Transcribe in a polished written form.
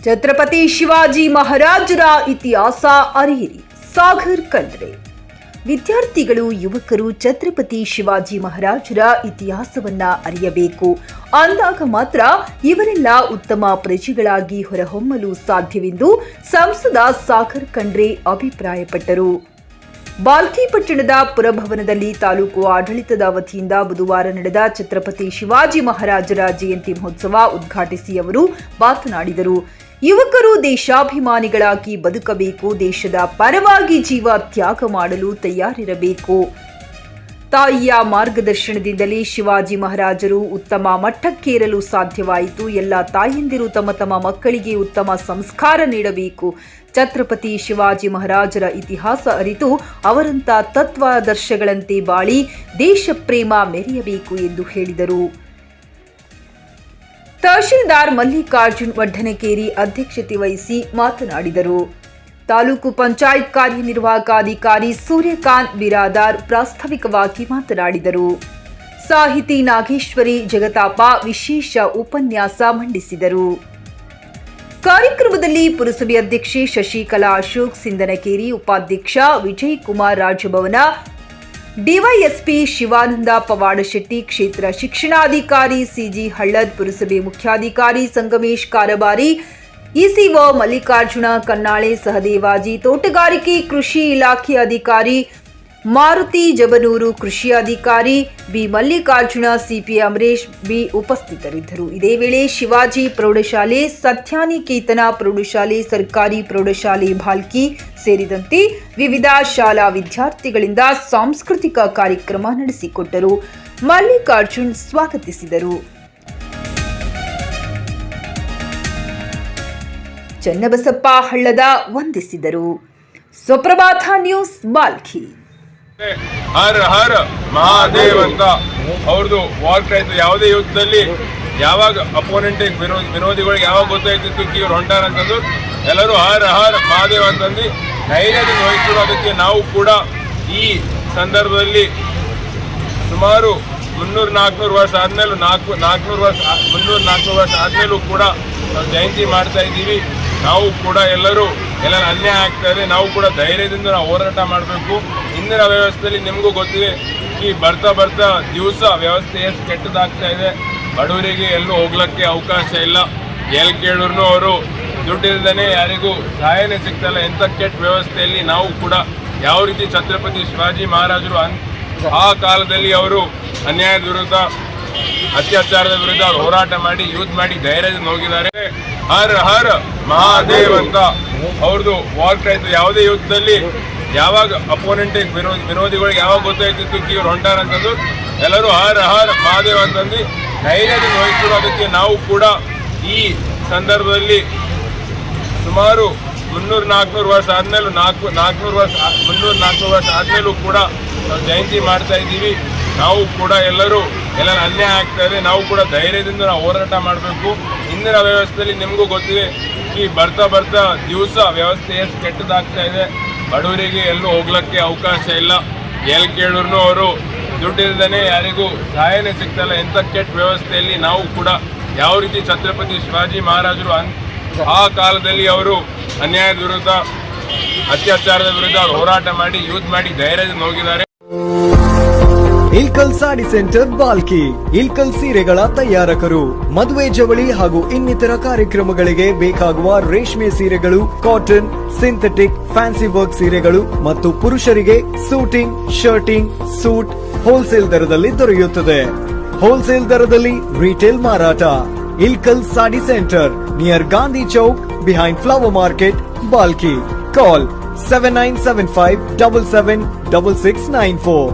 ಛತ್ರಪತಿ ಶಿವಾಜಿ ಮಹಾರಾಜರ ಇತಿಹಾಸ ಅರಿಯಿರಿ. ಸಾಗರ್ ಕಂಡ್ರೆ ವಿದ್ಯಾರ್ಥಿಗಳು, ಯುವಕರು ಛತ್ರಪತಿ ಶಿವಾಜಿ ಮಹಾರಾಜರ ಇತಿಹಾಸವನ್ನ ಅರಿಯಬೇಕು. ಅಂದಾಗ ಮಾತ್ರ ಇವರೆಲ್ಲ ಉತ್ತಮ ಪ್ರಜೆಗಳಾಗಿ ಹೊರಹೊಮ್ಮಲು ಸಾಧ್ಯವೆಂದು ಸಂಸದ ಸಾಗರ್ ಕಂಡ್ರೆ ಅಭಿಪ್ರಾಯಪಟ್ಟರು. ಬಾಲ್ಕಿ ಪಟ್ಟಣದ ಪುರಭವನದಲ್ಲಿ ತಾಲೂಕು ಆಡಳಿತದ ವತಿಯಿಂದ ಬುಧವಾರ ನಡೆದ ಛತ್ರಪತಿ ಶಿವಾಜಿ ಮಹಾರಾಜರ ಜಯಂತಿ ಮಹೋತ್ಸವ ಉದ್ಘಾಟಿಸಿ ಅವರು ಮಾತನಾಡಿದರು. ಯುವಕರು ದೇಶಾಭಿಮಾನಿಗಳಾಗಿ ಬದುಕಬೇಕು, ದೇಶದ ಪರವಾಗಿ ಜೀವ ತ್ಯಾಗ ಮಾಡಲು ತಯಾರಿರಬೇಕು. ತಾಯಿಯ ಮಾರ್ಗದರ್ಶನದಿಂದಲೇ ಶಿವಾಜಿ ಮಹಾರಾಜರು ಉತ್ತಮ ಮಟ್ಟಕ್ಕೇರಲು ಸಾಧ್ಯವಾಯಿತು. ಎಲ್ಲ ತಾಯಂದಿರು ತಮ್ಮ ತಮ್ಮ ಮಕ್ಕಳಿಗೆ ಉತ್ತಮ ಸಂಸ್ಕಾರ ನೀಡಬೇಕು. ಛತ್ರಪತಿ ಶಿವಾಜಿ ಮಹಾರಾಜರ ಇತಿಹಾಸ ಅರಿತು ಅವರಂತ ತತ್ವಾದರ್ಶಗಳಂತೆ ಬಾಳಿ ದೇಶ ಪ್ರೇಮ ಮೆರೆಯಬೇಕು ಎಂದು ಹೇಳಿದರು. ತಹಶೀಲ್ದಾರ್ ಮಲ್ಲಿಕಾರ್ಜುನ್ ವಡ್ಡನಕೇರಿ ಅಧ್ಯಕ್ಷತೆ ವಹಿಸಿ ಮಾತನಾಡಿದರು. ತಾಲೂಕು ಪಂಚಾಯತ್ ಕಾರ್ಯನಿರ್ವಾಹಕ ಅಧಿಕಾರಿ ಸೂರ್ಯಕಾಂತ್ ಬಿರಾದಾರ್ ಪ್ರಾಸ್ತಾವಿಕವಾಗಿ ಮಾತನಾಡಿದರು. ಸಾಹಿತಿ ನಾಗೇಶ್ವರಿ ಜಗತಾಪ ವಿಶೇಷ ಉಪನ್ಯಾಸ ಮಂಡಿಸಿದರು. ಕಾರ್ಯಕ್ರಮದಲ್ಲಿ ಪುರಸಭೆ ಅಧ್ಯಕ್ಷೆ ಶಶಿಕಲಾ ಅಶೋಕ್ ಸಿಂದನಕೇರಿ, ಉಪಾಧ್ಯಕ್ಷ ವಿಜಯ್ ಕುಮಾರ್ ರಾಜಭವನ, ಡಿವೈಎಸ್ಪಿ ಶಿವಾನಂದ ಪವಾಡಶೆಟ್ಟಿ, ಕ್ಷೇತ್ರ ಶಿಕ್ಷಣಾಧಿಕಾರಿ ಸಿಜಿ ಹಳ್ಳದ್, ಪುರಸಭೆ ಮುಖ್ಯಾಧಿಕಾರಿ ಸಂಗಮೇಶ್ ಕಾರಬಾರಿ, ಇಸಿಒ ಮಲ್ಲಿಕಾರ್ಜುನ ಕನ್ನಾಳೆ, ಸಹದೇವಾಜಿ, ತೋಟಗಾರಿಕೆ ಕೃಷಿ ಇಲಾಖೆ ಅಧಿಕಾರಿ ಮಾರುತಿ ಜಬನೂರು, ಕೃಷಿ ಅಧಿಕಾರಿ B Mallikarjuna, CP Amaresh B ಉಪಸ್ಥಿತರಿದ್ದರು. ಇದೇ ವೇಳೆ ಶಿವಾಜಿ ಪ್ರೌಢಶಾಲೆ, ಸತ್ಯಾನಿಕೇತನ ಪ್ರೌಢಶಾಲೆ, ಸರ್ಕಾರಿ ಪ್ರೌಢಶಾಲೆ ಬಾಲ್ಕಿ ಸೇರಿದಂತೆ ವಿವಿಧ ಶಾಲಾ ವಿದ್ಯಾರ್ಥಿಗಳಿಂದ ಸಾಂಸ್ಕೃತಿಕ ಕಾರ್ಯಕ್ರಮ ನಡೆಸಿಕೊಟ್ಟರು. ಮಲ್ಲಿಕಾರ್ಜುನ್ ಸ್ವಾಗತಿಸಿದರು. ಚನ್ನಬಸಪ್ಪ ಹಳ್ಳದ ವಂದಿಸಿದರು. ಸುಪ್ರಭಾತ ನ್ಯೂಸ್ ಬಾಲ್ಕಿ. ಹರ ಹರ ಮಹಾದೇವ್ ಅಂತ ಅವ್ರದ್ದು ವಾಕ್ ಆಯ್ತು. ಯಾವುದೇ ಯುದ್ಧದಲ್ಲಿ ಯಾವಾಗ ಅಪೋನೆಂಟ್ ವಿರೋಧಿಗಳಿಗೆ ಯಾವಾಗ ಗೊತ್ತಾಯ್ತಿತ್ತು ಇವ್ರು ಹೊಂಟಾರ ಅಂತಂದು ಎಲ್ಲರೂ ಹರ ಹರ ಮಹಾದೇವ್ ಅಂತಂದು ಧೈರ್ಯದಿಂದ ಹೋಯ್ತು. ಅದಕ್ಕೆ ನಾವು ಕೂಡ ಈ ಸಂದರ್ಭದಲ್ಲಿ ಸುಮಾರು 300-400 ವರ್ಷ ಆದ್ಮೇಲೂ 300-400 ವರ್ಷ ಆದ್ಮೇಲೂ ಕೂಡ ನಾವು ಜಯಂತಿ ಮಾಡ್ತಾ ಇದ್ದೀವಿ. ನಾವು ಕೂಡ ಎಲ್ಲರೂ ಅನ್ಯಾಯ ಆಗ್ತಾ ಇದೆ. ನಾವು ಕೂಡ ಧೈರ್ಯದಿಂದ ನಾವು ಹೋರಾಟ ಮಾಡಬೇಕು. ಇಂದಿನ ವ್ಯವಸ್ಥೆಯಲ್ಲಿ ನಿಮಗೂ ಗೊತ್ತಿದೆ, ಈ ಬರ್ತಾ ದಿವಸ ವ್ಯವಸ್ಥೆ ಎಷ್ಟು ಕೆಟ್ಟದಾಗ್ತಾ ಇದೆ. ಬಡವರಿಗೆ ಎಲ್ಲೂ ಹೋಗ್ಲಿಕ್ಕೆ ಅವಕಾಶ ಇಲ್ಲ. ಎಲ್ಲಿ ಕೇಳಿದ್ರು ಅವರು ದುಡ್ಡಿಲ್ದೇ ಯಾರಿಗೂ ಸಹಾಯನೇ ಸಿಗ್ತಲ್ಲ. ಎಂಥ ಕೆಟ್ಟ ವ್ಯವಸ್ಥೆಯಲ್ಲಿ ನಾವು ಕೂಡ ಯಾವ ರೀತಿ ಛತ್ರಪತಿ ಶಿವಾಜಿ ಮಹಾರಾಜರು ಆ ಕಾಲದಲ್ಲಿ ಅವರು ಅನ್ಯಾಯದ ವಿರುದ್ಧ, ಅತ್ಯಾಚಾರದ ವಿರುದ್ಧ ಅವರು ಹೋರಾಟ ಮಾಡಿ ಯುದ್ಧ ಮಾಡಿ ಧೈರ್ಯದಿಂದ ಹೋಗಿದ್ದಾರೆ. ಹರ ಹರ ಮಹಾದೇವ್ ಅಂತ ಅವ್ರದ್ದು ವಾಕ್ ಆಯ್ತು. ಯಾವುದೇ ಯುದ್ಧದಲ್ಲಿ ಯಾವಾಗ ಅಪೋನೆಂಟ್ ವಿರೋಧಿಗಳಿಗೆ ಯಾವಾಗ ಗೊತ್ತಾಯ್ತಿತ್ತು ಇವ್ರು ಹೊಂಟಾರ ಅಂತಂದು ಎಲ್ಲರೂ ಹರ ಹರ ಮಹಾದೇವ್ ಅಂತಂದು ಧೈರ್ಯದಿಂದ ಹೋಯ್ತು. ಅದಕ್ಕೆ ನಾವು ಕೂಡ ಈ ಸಂದರ್ಭದಲ್ಲಿ ಸುಮಾರು 300-400 ವರ್ಷ ಆದ್ಮೇಲೂ 300-400 ವರ್ಷ ಆದ್ಮೇಲೂ ಕೂಡ ನಾವು ಜಯಂತಿ ಮಾಡ್ತಾ ಇದ್ದೀವಿ. ನಾವು ಕೂಡ ಎಲ್ಲರೂ ಅನ್ಯಾಯ ಆಗ್ತಾ ಇದೆ. ನಾವು ಕೂಡ ಧೈರ್ಯದಿಂದ ನಾವು ಹೋರಾಟ ಮಾಡಬೇಕು. ಇಂದಿನ ವ್ಯವಸ್ಥೆಯಲ್ಲಿ ನಿಮಗೂ ಗೊತ್ತಿದೆ, ಈ ಬರ್ತಾ ದಿವಸ ವ್ಯವಸ್ಥೆ ಎಷ್ಟು ಕೆಟ್ಟದಾಗ್ತಾ ಇದೆ. ಬಡವರಿಗೆ ಎಲ್ಲೂ ಹೋಗ್ಲಿಕ್ಕೆ ಅವಕಾಶ ಇಲ್ಲ. ಎಲ್ಲಿ ಕೇಳಿದ್ರು ಅವರು ದುಡ್ಡಿಲ್ದೇ ಯಾರಿಗೂ ಸಹಾಯನೇ ಸಿಗ್ತಲ್ಲ. ಎಂಥ ಕೆಟ್ಟ ವ್ಯವಸ್ಥೆಯಲ್ಲಿ ನಾವು ಕೂಡ ಯಾವ ರೀತಿ ಛತ್ರಪತಿ ಶಿವಾಜಿ ಮಹಾರಾಜರು ಆ ಕಾಲದಲ್ಲಿ ಅವರು ಅನ್ಯಾಯದ ವಿರುದ್ಧ, ಅತ್ಯಾಚಾರದ ವಿರುದ್ಧ ಅವರು ಹೋರಾಟ ಮಾಡಿ ಯುದ್ಧ ಮಾಡಿ ಧೈರ್ಯದಿಂದ ಹೋಗಿದ್ದಾರೆ. ಇಲ್ಕಲ್ ಸಾಡಿ ಸೆಂಟರ್ ಬಾಲ್ಕಿ. ಇಲ್ಕಲ್ ಸೀರೆಗಳ ತಯಾರಕರು. ಮದುವೆ, ಜವಳಿ ಹಾಗೂ ಇನ್ನಿತರ ಕಾರ್ಯಕ್ರಮಗಳಿಗೆ ಬೇಕಾಗುವ ರೇಷ್ಮೆ ಸೀರೆಗಳು, ಕಾಟನ್, ಸಿಂಥೆಟಿಕ್, ಫ್ಯಾನ್ಸಿ ವರ್ಕ್ ಸೀರೆಗಳು ಮತ್ತು ಪುರುಷರಿಗೆ ಸೂಟಿಂಗ್, ಶರ್ಟಿಂಗ್, ಸೂಟ್ ಹೋಲ್ಸೇಲ್ ದರದಲ್ಲಿ ದೊರೆಯುತ್ತದೆ. ಹೋಲ್ಸೇಲ್ ದರದಲ್ಲಿ ರಿಟೇಲ್ ಮಾರಾಟ. Ilkal sari centre near Gandhi Chowk behind flower market, Balki. Call 7975776694.